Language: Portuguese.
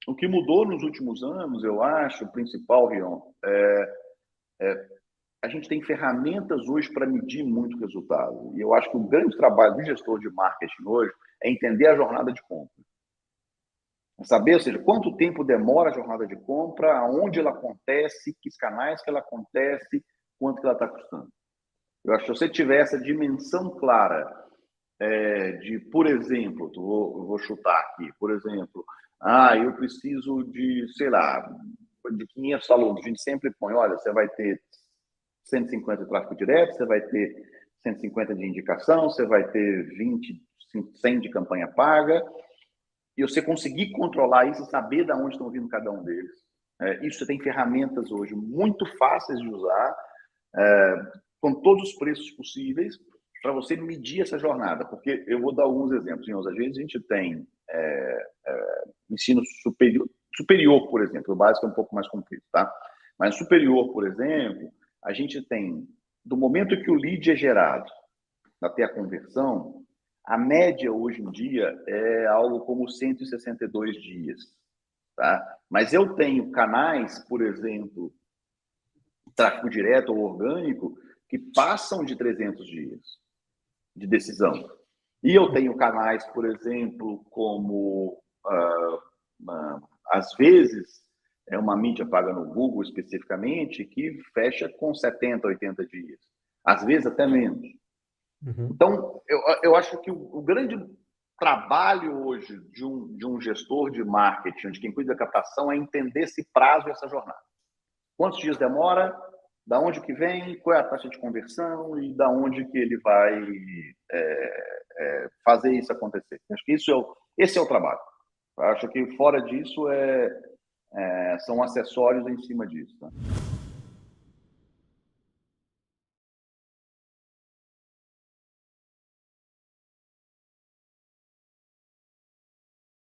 O que mudou nos últimos anos, eu acho, o principal, Rion, a gente tem ferramentas hoje para medir muito resultado. E eu acho que o grande trabalho do gestor de marketing hoje é entender a jornada de compra. Saber, ou seja, quanto tempo demora a jornada de compra, aonde ela acontece, que canais que ela acontece, quanto que ela está custando. Eu acho que se você tiver essa dimensão clara de, por exemplo, eu vou chutar aqui, por exemplo, eu preciso de, sei lá, de 500 alunos. A gente sempre põe, olha, você vai ter 150 de tráfego direto, você vai ter 150 de indicação, você vai ter 20, 100 de campanha paga, e você conseguir controlar isso e saber de onde estão vindo cada um deles. Isso você tem ferramentas hoje muito fáceis de usar, com todos os preços possíveis, para você medir essa jornada. Porque eu vou dar alguns exemplos. Às vezes a gente tem ensino superior, por exemplo, o básico é um pouco mais comprido, tá? Mas superior, por exemplo, a gente tem, do momento que o lead é gerado até a conversão, a média hoje em dia é algo como 162 dias, tá? Mas eu tenho canais, por exemplo, tráfego direto ou orgânico, que passam de 300 dias de decisão. E eu tenho canais, por exemplo, como, às vezes, é uma mídia paga no Google especificamente, que fecha com 70, 80 dias. Às vezes até menos. Uhum. Então, eu acho que o grande trabalho hoje de um gestor de marketing, de quem cuida da captação, é entender esse prazo e essa jornada. Quantos dias demora, da onde que vem, qual é a taxa de conversão e da onde que ele vai fazer isso acontecer. Acho que esse é o trabalho. Eu acho que fora disso são acessórios em cima disso. Tá?